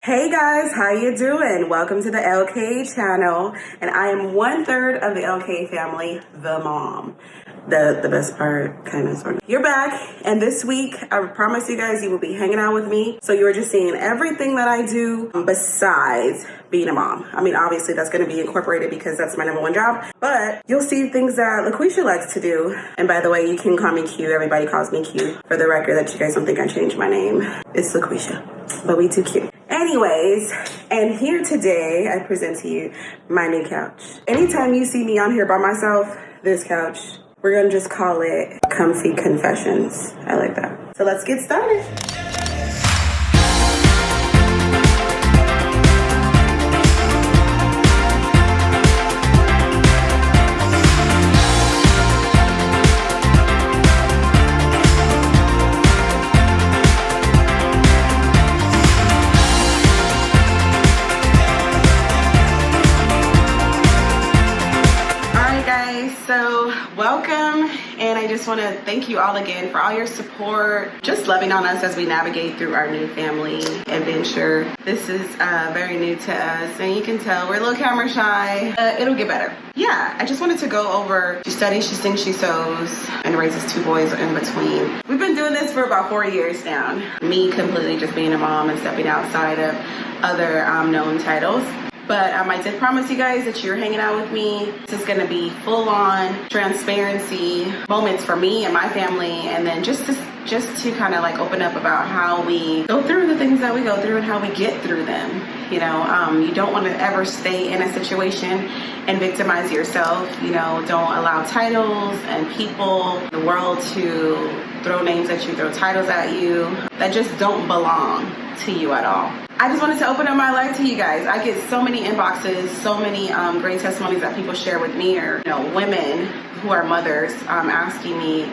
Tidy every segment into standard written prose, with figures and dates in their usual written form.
Hey guys, how you doing? Welcome to the Elle'Kay channel, and I am 1/3 of the Elle'Kay family, the mom. The best part, kind of, sort of. You're back, and this week, I promise you guys, you will be hanging out with me. So you're just seeing everything that I do besides being a mom. I mean, obviously that's going to be incorporated because that's my #1 job, but you'll see things that LaQuisha likes to do. And by the way, you can call me Q. Everybody calls me Q. For the record, that you guys don't think I changed my name. It's LaQuisha, but we too cute. Anyways, and here today, I present to you my new couch. Anytime you see me on here by myself, this couch, we're gonna just call it Comfy Confessions. I like that. So let's get started. So welcome, and I just want to thank you all again for all your support, just loving on us as we navigate through our new family adventure. This is very new to us, and you can tell we're a little camera shy. It'll get better. Yeah, I just wanted to go over, she studies, she sings, she sews, and raises 2 boys in between. We've been doing this for about 4 years now. Me completely just being a mom and stepping outside of other known titles. But I did promise you guys that you're hanging out with me. This is gonna be full-on transparency moments for me and my family, and then just to kind of like open up about how we go through the things that we go through and how we get through them. You know, you don't want to ever stay in a situation and victimize yourself. You know, don't allow titles and people, the world to throw names at you, throw titles at you that just don't belong to you at all. I just wanted to open up my life to you guys. I get so many inboxes, so many great testimonies that people share with me, or women who are mothers asking me,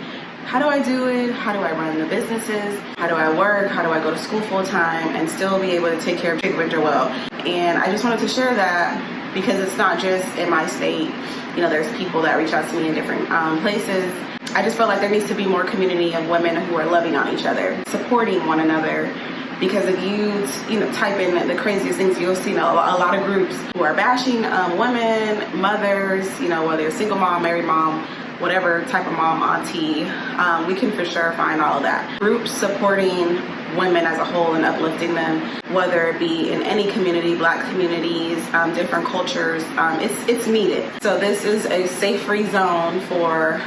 how do I do it? How do I run the businesses? How do I work? How do I go to school full time and still be able to take care of Big Winter well? And I just wanted to share that because it's not just in my state. You know, there's people that reach out to me in different places. I just felt like there needs to be more community of women who are loving on each other, supporting one another. Because if you type in the craziest things, you'll see a lot of groups who are bashing women, mothers, whether you're single mom, married mom, whatever type of mom, auntie. We can for sure find all of that. Groups supporting women as a whole and uplifting them, whether it be in any community, Black communities, different cultures, it's needed. So this is a safe free zone for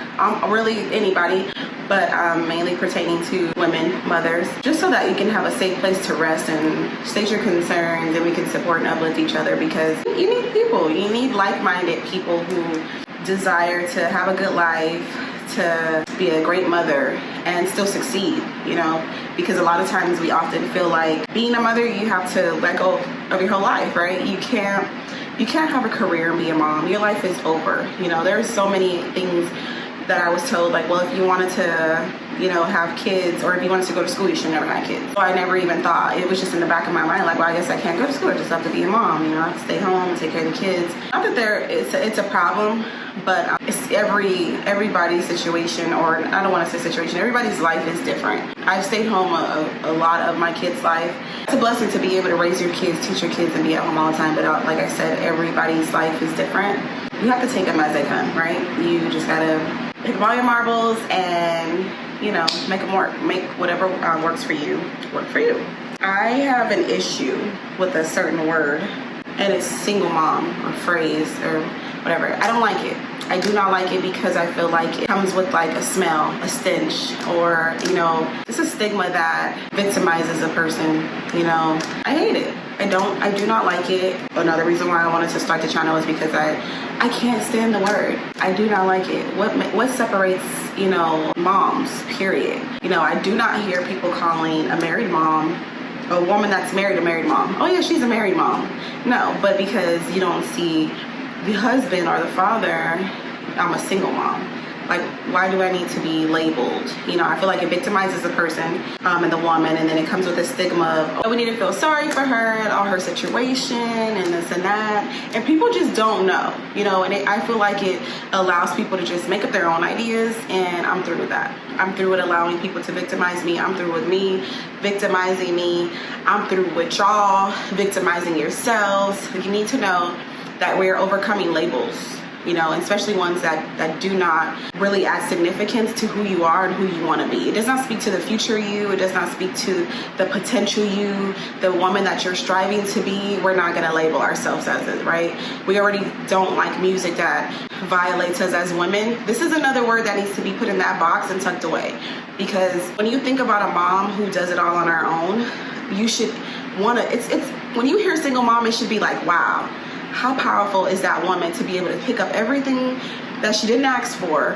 really anybody, but mainly pertaining to women, mothers, just so that you can have a safe place to rest and state your concerns, and we can support and uplift each other, because you need people. You need like-minded people who desire to have a good life, to be a great mother and still succeed, because a lot of times we often feel like being a mother, you have to let go of your whole life, right? You can't have a career and be a mom. Your life is over. There's so many things that I was told, like, well, if you wanted to, have kids, or if you wanted to go to school, you should never have kids. So I never even thought. It was just in the back of my mind, like, well, I guess I can't go to school. I just have to be a mom. I have to stay home and take care of the kids. Not that it's a problem, but it's everybody's situation, or I don't want to say situation. Everybody's life is different. I've stayed home a lot of my kids' life. It's a blessing to be able to raise your kids, teach your kids, and be at home all the time. But like I said, everybody's life is different. You have to take them as they come, right? You just gotta pick up all your marbles and, make them work. Make whatever works for you, work for you. I have an issue with a certain word, and it's single mom or phrase or whatever. I don't like it. I do not like it because I feel like it comes with like a smell, a stench, or, just a stigma that victimizes a person. I hate it. I do not like it. Another reason why I wanted to start the channel is because I can't stand the word. I do not like it. What separates, moms, period? I do not hear people calling a married mom, a woman that's married, a married mom. Oh yeah, she's a married mom. No, but because you don't see the husband or the father, I'm a single mom. Like, why do I need to be labeled? You know, I feel like it victimizes the person and the woman, and then it comes with a stigma of, oh, we need to feel sorry for her and all her situation and this and that. And people just don't know, you know, and I feel like it allows people to just make up their own ideas, and I'm through with that. I'm through with allowing people to victimize me. I'm through with me victimizing me. I'm through with y'all victimizing yourselves. You need to know that we're overcoming labels, you know, especially ones that do not really add significance to who you are and who you want to be. It does not speak to the future you. It does not speak to the potential you, the woman that you're striving to be. We're not going to label ourselves as it, right? We already don't like music that violates us as women. This is another word that needs to be put in that box and tucked away. Because when you think about a mom who does it all on her own, you should want to, it's when you hear single mom, it should be like, wow, how powerful is that woman to be able to pick up everything that she didn't ask for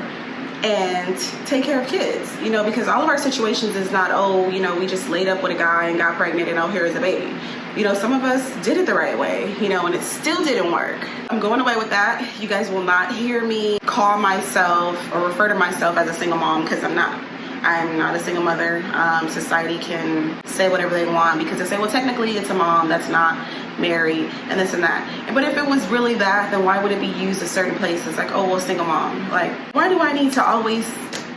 and take care of kids, you know, because all of our situations is not, oh, you know, we just laid up with a guy and got pregnant and oh, here's a baby. You know, some of us did it the right way, you know, and it still didn't work. I'm going away with that. You guys will not hear me call myself or refer to myself as a single mom, because I'm not. I'm not a single mother. Society can say whatever they want because they say, well, technically it's a mom that's not married and this and that. But if it was really that, then why would it be used in certain places? Like, oh, well, single mom. Like, why do I need to always,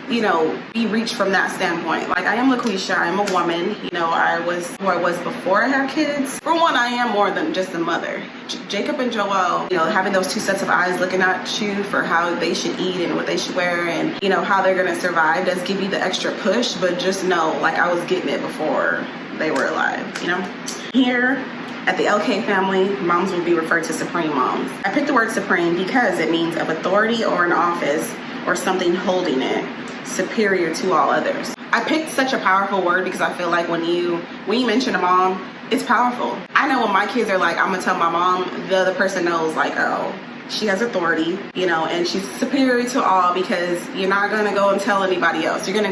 you know, be reached from that standpoint? Like, I am LaQuisha. I'm a woman. You know, I was who I was before I had kids. For one, I am more than just a mother. Jacob and Joel, you know, having those two sets of eyes looking at you for how they should eat and what they should wear and, you know, how they're going to survive does give you the extra push. But just know, like, I was getting it before they were alive, you know? Here at the Elle'Kay family, moms will be referred to supreme moms. I picked the word supreme because it means of authority or an office or something holding it, superior to all others. I picked such a powerful word because I feel like when you mention a mom, it's powerful. I know when my kids are like, I'm gonna tell my mom, the other person knows, like, oh, she has authority, you know, and she's superior to all, because you're not gonna go and tell anybody else. You're gonna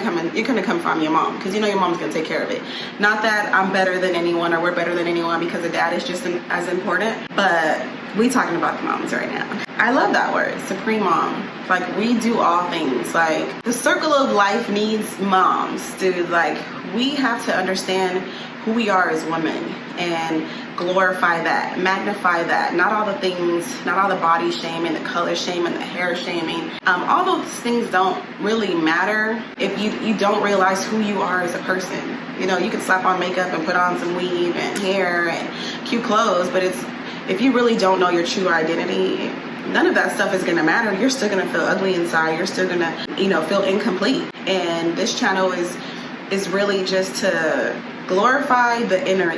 come from your mom, because you know your mom's gonna take care of it. Not that I'm better than anyone or we're better than anyone because the dad is just as important, but we talking about the moms right now. I love that word, supreme mom. Like, we do all things. Like, the circle of life needs moms, dude. Like, we have to understand who we are as women and glorify that, magnify that. Not all the things, not all the body shaming, the color shaming, the hair shaming. All those things don't really matter if you don't realize who you are as a person. You know, you can slap on makeup and put on some weave and hair and cute clothes, but if you really don't know your true identity, none of that stuff is going to matter. You're still going to feel ugly inside. You're still going to, you know, feel incomplete. And this channel is really just to glorify the inner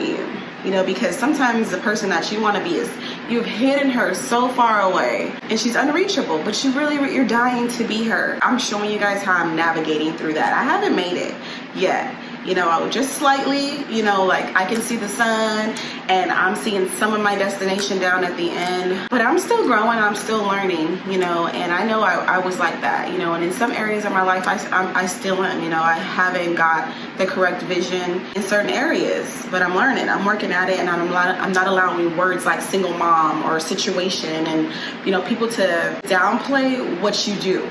you know, because sometimes the person that you want to be is, you've hidden her so far away and she's unreachable, but you're dying to be her. I'm showing you guys how I'm navigating through that. I haven't made it yet. You know, just slightly, you know, like I can see the sun and I'm seeing some of my destination down at the end, but I'm still growing, I'm still learning, you know, and I know I was like that, you know, and in some areas of my life, I still am, you know, I haven't got the correct vision in certain areas, but I'm learning, I'm working at it, and I'm not allowing words like single mom or situation and, you know, people to downplay what you do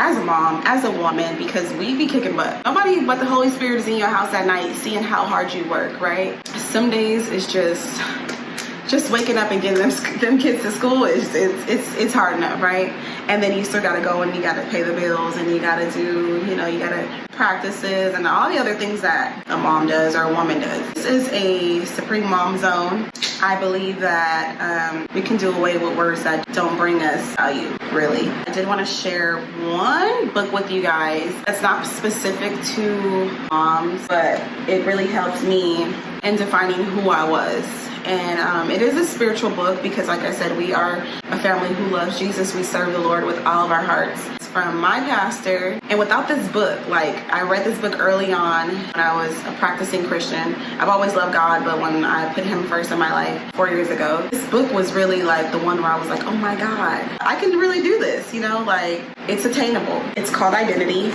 as a mom, as a woman, because we be kicking butt. Nobody but the Holy Spirit is in your house at night seeing how hard you work, right? Some days it's just waking up and getting them kids to school it's hard enough, right? And then you still gotta go and you gotta pay the bills and you gotta do, you know, you gotta practices and all the other things that a mom does or a woman does. This is a supreme mom zone. I believe that we can do away with words that don't bring us value, really. I did want to share one book with you guys that's not specific to moms, but it really helped me in defining who I was. And it is a spiritual book because, like I said, we are a family who loves Jesus. We serve the Lord with all of our hearts. It's from my pastor. And without this book, like, I read this book early on when I was a practicing Christian. I've always loved God, but when I put him first in my life 4 years ago, this book was really like the one where I was like, oh my God, I can really do this, you know, like, it's attainable. It's called Identity.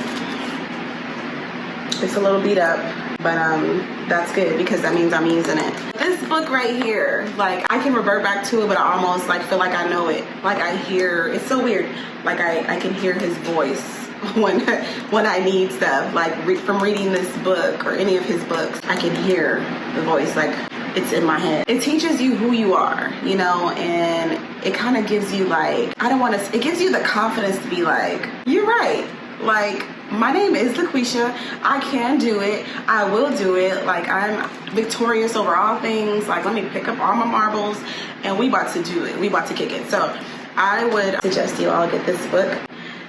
It's a little beat up, but that's good because that means I'm using it. This book right here, like, I can revert back to it, but I almost like feel like I know it. Like, I hear, it's so weird. Like, I can hear his voice when I need stuff. Like from reading this book or any of his books, I can hear the voice, like it's in my head. It teaches you who you are, you know, and it kind of gives you like, it gives you the confidence to be like, you're right. Like, my name is LaQuisha. I can do it. I will do it. Like, I'm victorious over all things. Like, let me pick up all my marbles and we about to do it. We about to kick it. So I would suggest you all get this book.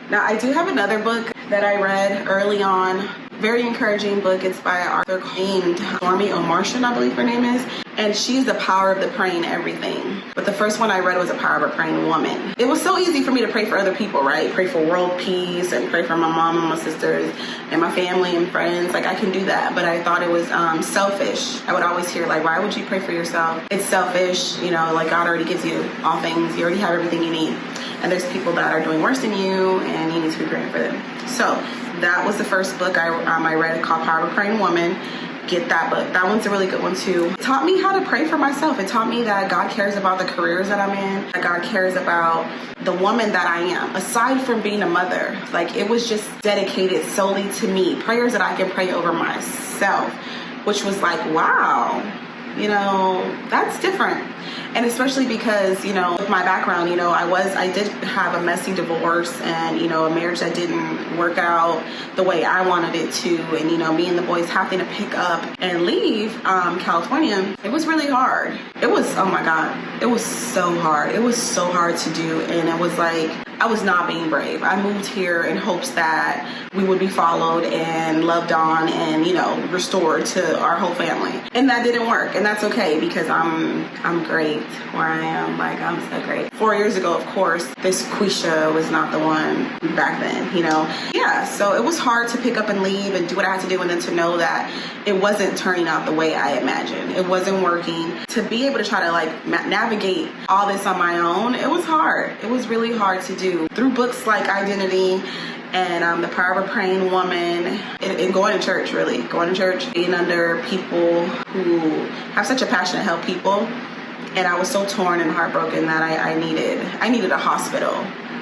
Now, I do have another book that I read early on. Very encouraging book. It's by author named Stormy O'Martian, I believe her name is. And she's The Power of the Praying Everything. But the first one I read was The Power of a Praying Woman. It was so easy for me to pray for other people, right? Pray for world peace and pray for my mom and my sisters and my family and friends. Like, I can do that. But I thought it was selfish. I would always hear, like, why would you pray for yourself? It's selfish. You know, like, God already gives you all things. You already have everything you need. And there's people that are doing worse than you, and you need to be praying for them. So that was the first book I read, called Power of a Praying Woman. Get that book. That one's a really good one too. It taught me how to pray for myself. It taught me that God cares about the careers that I'm in. That God cares about the woman that I am. Aside from being a mother, like, it was just dedicated solely to me. Prayers that I can pray over myself, which was like, wow, you know, that's different. And especially because, you know, with my background, you know, I did have a messy divorce and, you know, a marriage that didn't work out the way I wanted it to. And, you know, me and the boys having to pick up and leave California, it was really hard. It was, oh my God, it was so hard. It was so hard to do. And it was like, I was not being brave. I moved here in hopes that we would be followed and loved on and, you know, restored to our whole family. And that didn't work. And that's okay, because I'm great where I am. Like, I'm so great. 4 years ago, of course, this Quisha was not the one back then, you know? Yeah, so it was hard to pick up and leave and do what I had to do, and then to know that it wasn't turning out the way I imagined. It wasn't working. To be able to try to, like, navigate all this on my own, it was hard. It was really hard to do. Through books like Identity and The Power of a Praying Woman, and going to church, really. Going to church, being under people who have such a passion to help people. And I was so torn and heartbroken that I needed a hospital,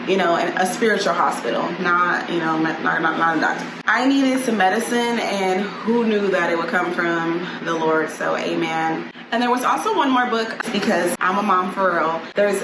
you know, and a spiritual hospital, not, you know, not a doctor. I needed some medicine, and who knew that it would come from the Lord? So amen. And there was also one more book, because I'm a mom for real. There's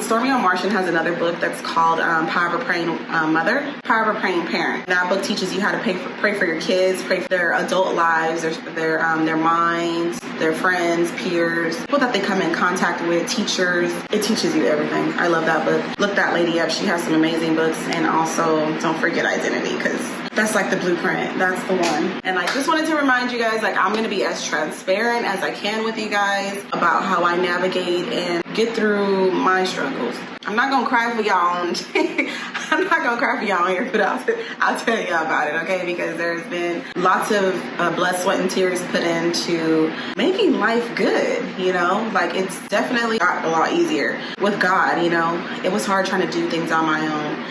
Stormy O'Martian has another book that's called Power of a Praying Mother, Power of a Praying Parent. That book teaches you how to pray for your kids, pray for their adult lives, their minds, their friends, peers, people that they come in contact with, teachers. It teaches you everything. I love that book. Look that lady up. She has some amazing books. And also, don't forget Identity, because that's like the blueprint. That's the one. And I just wanted to remind you guys, like, I'm going to be as transparent as I can with you guys about how I navigate and get through my struggles. I'm not going to cry for y'all. I'm not going to cry for y'all here, but I'll tell y'all about it, okay? Because there's been lots of blood, sweat, and tears put into making life good, you know? Like, it's definitely got a lot easier with God, you know? It was hard trying to do things on my own.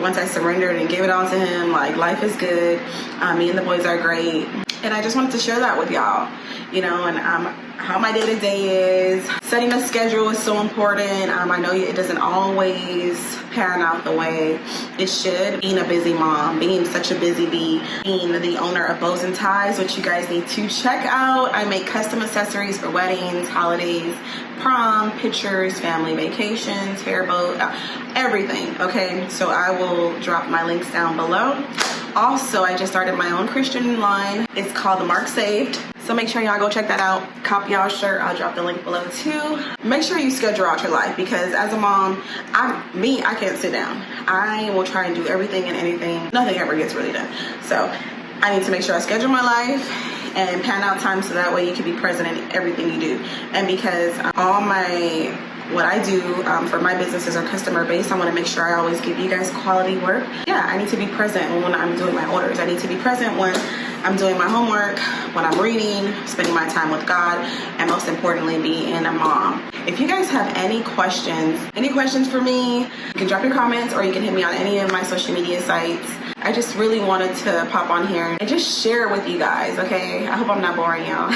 Once I surrendered and gave it all to him, like, life is good. Me and the boys are great. And I just wanted to share that with y'all, you know, and how my day-to-day is. Setting a schedule is so important. I know it doesn't always pan out the way it should. Being a busy mom, being such a busy bee, being the owner of Bows and Ties, which you guys need to check out. I make custom accessories for weddings, holidays, prom, pictures, family vacations, hair bow, everything, okay? So I will drop my links down below. Also, I just started my own Christian line. It's called The Mark Saved. So make sure y'all go check that out. Copy y'all shirt. I'll drop the link below too. Make sure you schedule out your life, because as a mom, I can't sit down. I will try and do everything and anything. Nothing ever gets really done. So I need to make sure I schedule my life and pan out time so that way you can be present in everything you do. And because what I do for my businesses are customer based, I want to make sure I always give you guys quality work. Yeah, I need to be present when I'm doing my orders. I need to be present when I'm doing my homework, when I'm reading, spending my time with God, and most importantly, being a mom. If you guys have any questions for me, you can drop your comments, or you can hit me on any of my social media sites. I just really wanted to pop on here and just share with you guys, okay? I hope I'm not boring y'all.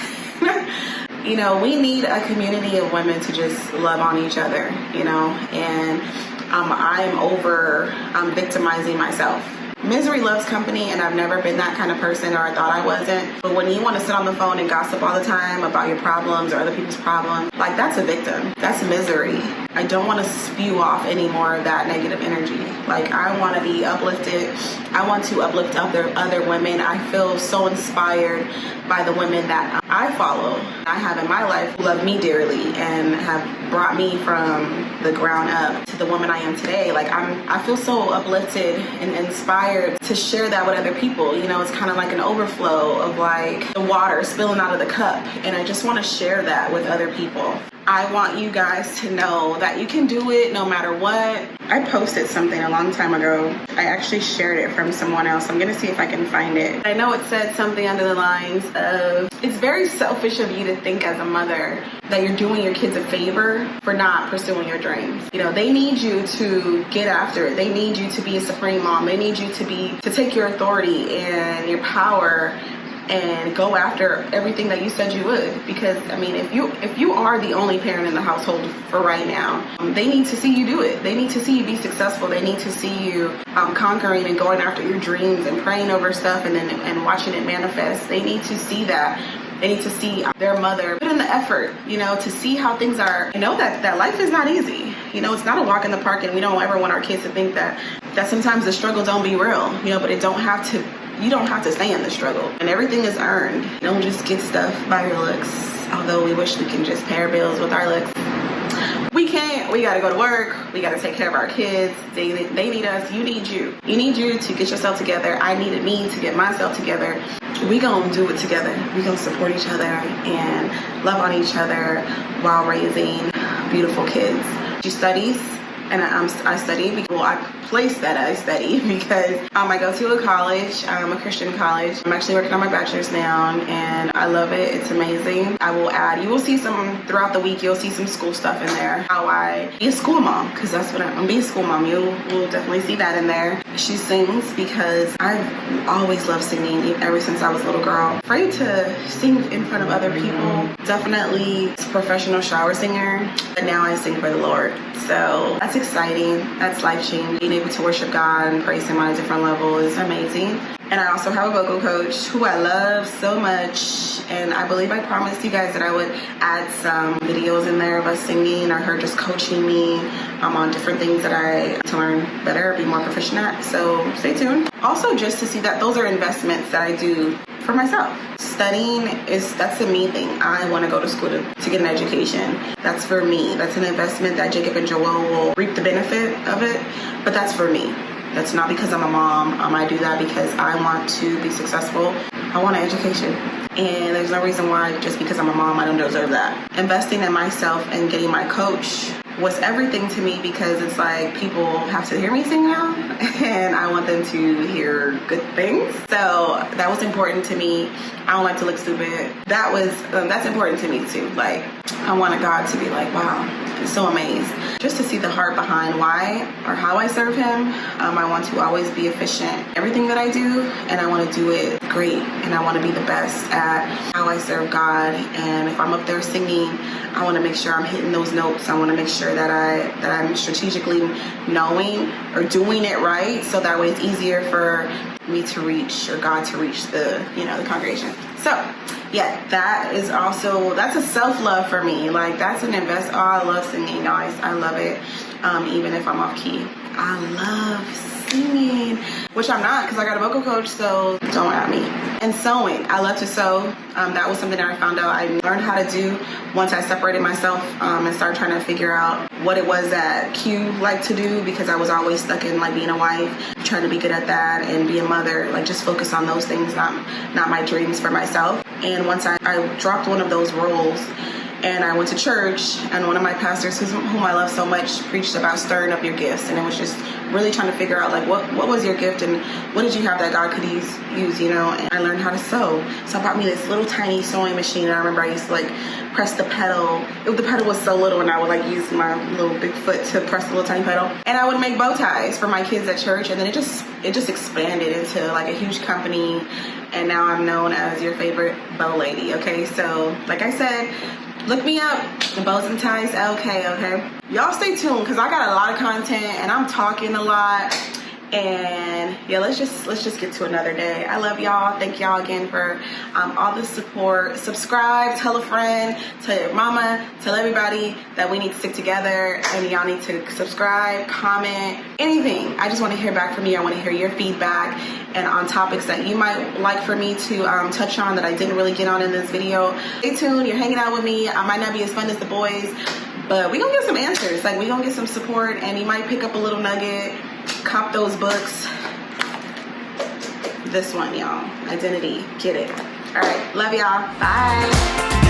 You know, we need a community of women to just love on each other, you know, and I'm victimizing myself. Misery loves company, and I've never been that kind of person, or I thought I wasn't. But when you want to sit on the phone and gossip all the time about your problems or other people's problems, like, that's a victim. That's misery. I don't want to spew off any more of that negative energy. Like, I want to be uplifted. I want to uplift other women. I feel so inspired by the women that I follow, I have in my life, who love me dearly and have brought me from the ground up to the woman I am today. Like, I feel so uplifted and inspired to share that with other people. You know, it's kind of like an overflow of like the water spilling out of the cup, and I just want to share that with other people. I want you guys to know that you can do it no matter what. I posted something a long time ago. I actually shared it from someone else. I'm gonna see if I can find it. I know it said something under the lines of, it's very selfish of you to think as a mother that you're doing your kids a favor for not pursuing your dreams. You know, they need you to get after it. They need you to be a supreme mom. They need you to take your authority and your power and go after everything that you said you would. Because I mean, if you are the only parent in the household for right now, they need to see you do it. They need to see you be successful. They need to see you conquering and going after your dreams and praying over stuff and watching it manifest. They need to see that. They need to see their mother put in the effort, you know, to see how things are. You know, that life is not easy. You know, it's not a walk in the park, and we don't ever want our kids to think that sometimes the struggle don't be real, you know, but you don't have to stay in the struggle, and everything is earned. You don't just get stuff by your looks, although we wish we can just pay our bills with our looks. We can't. We gotta go to work. We gotta take care of our kids. They need us. You need you. You need you to get yourself together. I needed me to get myself together. We gonna do it together. We gonna support each other and love on each other while raising beautiful kids. She studies, and I study. Well, I place that I study because I go to a college, a Christian college. I'm actually working on my bachelor's now, and I love it. It's amazing. I will add, you will see some throughout the week, you'll see some school stuff in there. How I be a school mom, because that's what I'm being a school mom. You will definitely see that in there. She sings because I've always loved singing ever since I was a little girl. Afraid to sing in front of other people. Definitely a professional shower singer, but now I sing for the Lord. So that's exciting. That's life-changing. Being able to worship God and praise Him on a different level is amazing. And I also have a vocal coach who I love so much. And I believe I promised you guys that I would add some videos in there of us singing or her just coaching me on different things that I to learn better, be more proficient at. So stay tuned. Also, just to see that those are investments that I do for myself. Studying that's a me thing. I want to go to school to get an education. That's for me. That's an investment that Jacob and Joelle will reap the benefit of it. But that's for me. That's not because I'm a mom. I do that because I want to be successful. I want an education. And there's no reason why just because I'm a mom, I don't deserve that. Investing in myself and getting my coach was everything to me, because it's like people have to hear me sing now and I want them to hear good things. So that was important to me. I don't like to look stupid. That's important to me too. Like, I wanted God to be like, wow, I'm so amazed. Just to see the heart behind why or how I serve Him. I want to always be efficient in everything that I do, and I want to do it great, and I want to be the best at how I serve God. And if I'm up there singing, I want to make sure I'm hitting those notes. I want to make sure that I'm strategically knowing or doing it right, so that way it's easier for me to reach, or God to reach the congregation. So yeah, that's a self-love for me. Like, that's an invest. Oh, I love singing, guys. I love it. Even if I'm off key, I love singing, which I'm not, because I got a vocal coach, so don't at me. And sewing, I love to sew. That was something that I found out I learned how to do once I separated myself and started trying to figure out what it was that Q liked to do, because I was always stuck in like being a wife, trying to be good at that and be a mother, like just focus on those things, not my dreams for myself. And once I dropped one of those roles, and I went to church, and one of my pastors, whom I love so much, preached about stirring up your gifts. And it was just really trying to figure out, like, what was your gift and what did you have that God could use, and I learned how to sew. So I bought me this little tiny sewing machine. And I remember I used to like press the pedal. The pedal was so little, and I would like use my little big foot to press the little tiny pedal. And I would make bow ties for my kids at church. And then it just expanded into like a huge company. And now I'm known as your favorite bow lady. Okay, so like I said, look me up, the Bows and Ties Elle'Kay, okay? Y'all stay tuned, because I got a lot of content and I'm talking a lot. And yeah, let's just get to another day. I love y'all. Thank y'all again for all the support. Subscribe, tell a friend, tell your mama, tell everybody that we need to stick together, and y'all need to subscribe, comment, anything. I just want to hear back from you. I want to hear your feedback and on topics that you might like for me to touch on that I didn't really get on in this video. Stay tuned. You're hanging out with me. I might not be as fun as the boys, but we gonna get some answers. Like, we gonna get some support, and you might pick up a little nugget. Cop those books. This one, y'all. Identity. Get it. All right. Love y'all. Bye.